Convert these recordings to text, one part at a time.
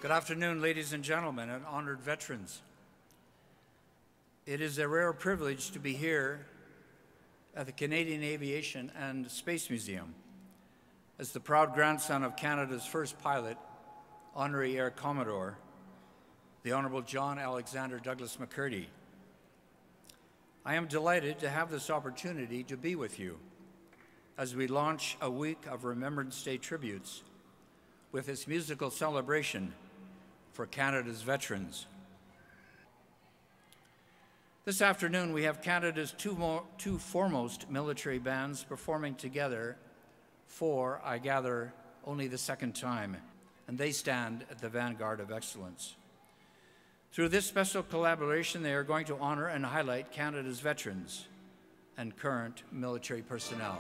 Good afternoon, ladies and gentlemen, and honored veterans. It is a rare privilege to be here at the Canadian Aviation and Space Museum as the proud grandson of Canada's first pilot, Honorary Air Commodore, the Honourable John Alexander Douglas McCurdy. I am delighted to have this opportunity to be with you as we launch a week of Remembrance Day tributes with this musical celebration for Canada's veterans. This afternoon, we have Canada's two foremost military bands performing together for, I gather, only the second time, and they stand at the vanguard of excellence. Through this special collaboration, they are going to honor and highlight Canada's veterans and current military personnel.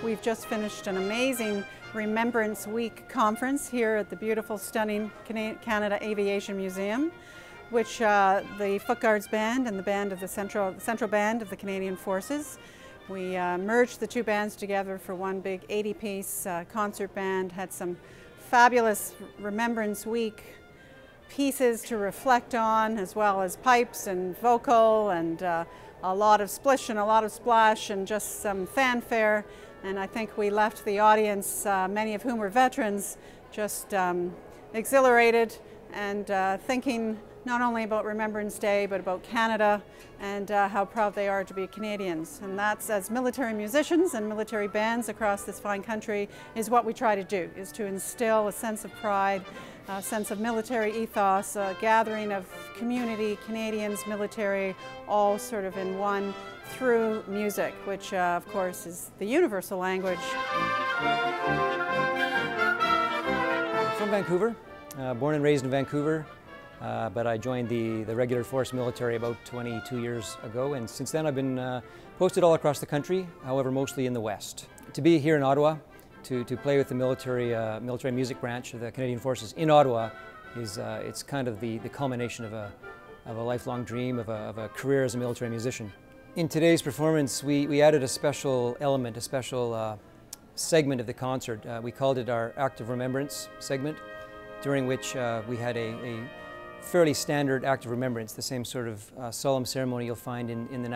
We've just finished an amazing Remembrance Week conference here at the beautiful, stunning Canada Aviation Museum, which the Foot Guards Band and the band of the Central Band of the Canadian Forces. We merged the two bands together for one big 80-piece concert band, had some fabulous Remembrance Week pieces to reflect on, as well as pipes and vocal and a lot of splish and a lot of splash and just some fanfare. And I think we left the audience, many of whom were veterans, just exhilarated and thinking not only about Remembrance Day, but about Canada and how proud they are to be Canadians. And that's, as military musicians and military bands across this fine country, is what we try to do, is to instill a sense of pride, a sense of military ethos, a gathering of community, Canadians, military, all sort of in one through music, which of course is the universal language. From Vancouver, born and raised in Vancouver, but I joined the regular force military about 22 years ago, and since then I've been posted all across the country, however mostly in the West. To be here in Ottawa, to play with the military music branch of the Canadian Forces in Ottawa is it's kind of the culmination of a lifelong dream, of a career as a military musician. In today's performance, we added a special element, a special segment of the concert. We called it our Act of Remembrance segment, during which we had a fairly standard Act of Remembrance, the same sort of solemn ceremony you'll find in the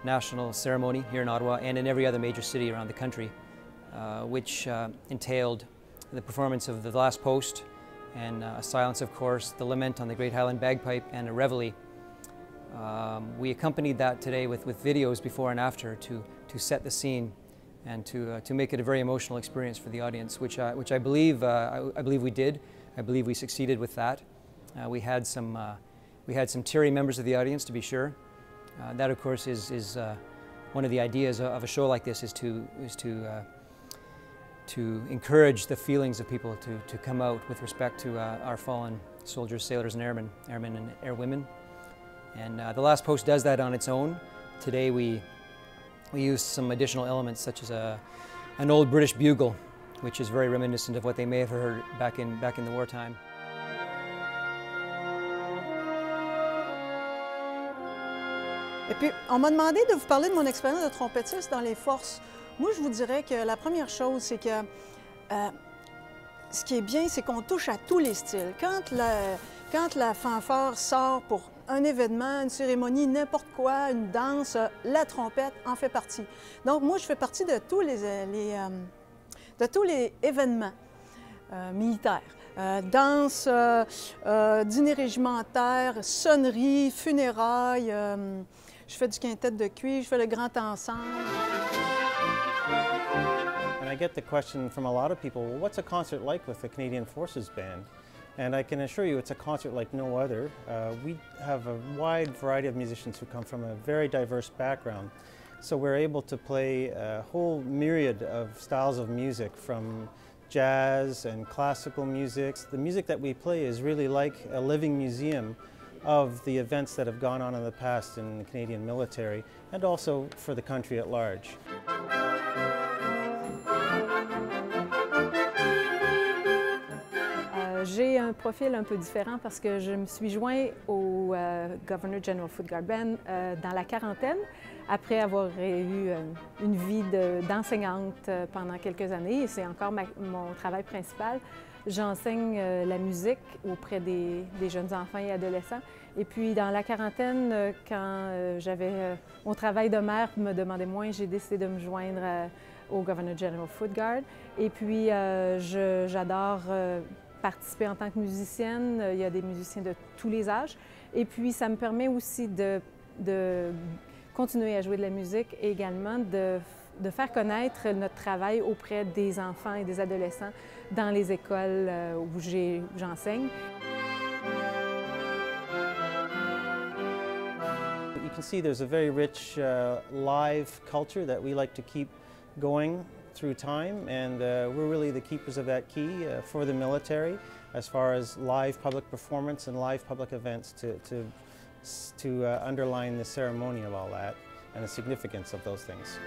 national ceremony here in Ottawa and in every other major city around the country, which entailed the performance of the last post and a silence, of course, the lament on the Great Highland Bagpipe, and a reveille. We accompanied that today with videos before and after to set the scene and to make it a very emotional experience for the audience, which I believe we did. I believe we succeeded with that. We had some teary members of the audience, to be sure. That, of course, is one of the ideas of a show like this, is to encourage the feelings of people to come out with respect to our fallen soldiers, sailors, and airmen and airwomen. And the last post does that on its own. Today we used some additional elements, such as an old British bugle, which is very reminiscent of what they may have heard back in the wartime. Et puis, on m'a demandé de vous parler de mon expérience de trompettiste dans les forces. Moi, je vous dirais que la première chose, c'est que ce qui est bien, c'est qu'on touche à tous les styles. Quand la fanfare sort pour un événement, une cérémonie, n'importe quoi, une danse, la trompette en fait partie. Donc, moi, je fais partie de tous les événements militaires. Danse, dîner régimentaire, sonnerie, funérailles. Je fais du quintet de cuivre, je fais le grand ensemble. And I get the question from a lot of people, well, what's a concert like with the Canadian Forces Band? And I can assure you it's a concert like no other. We have a wide variety of musicians who come from a very diverse background. So we're able to play a whole myriad of styles of music, from jazz and classical music. The music that we play is really like a living museum of the events that have gone on in the past in the Canadian military, and also for the country at large. J'ai un profil un peu différent parce que je me suis joint au Governor General Foot Guard Band dans la quarantaine, après avoir eu une vie d'enseignante pendant quelques années, et c'est encore mon travail principal. J'enseigne la musique auprès des jeunes enfants et adolescents. Et puis dans la quarantaine, quand mon travail de mère me demandait moins, j'ai décidé de me joindre au Governor General Foot Guard. Et puis j'adore participer en tant que musicienne. Il y a des musiciens de tous les âges. Et puis ça me permet aussi de continuer à jouer de la musique et également de faire connaître notre travail auprès des enfants et des adolescents dans les écoles où j'enseigne. You can see there's a very rich live culture that we like to keep going through time, and we're really the keepers of that key for the military as far as live public performance and live public events to underline the ceremony of all that and the significance of those things.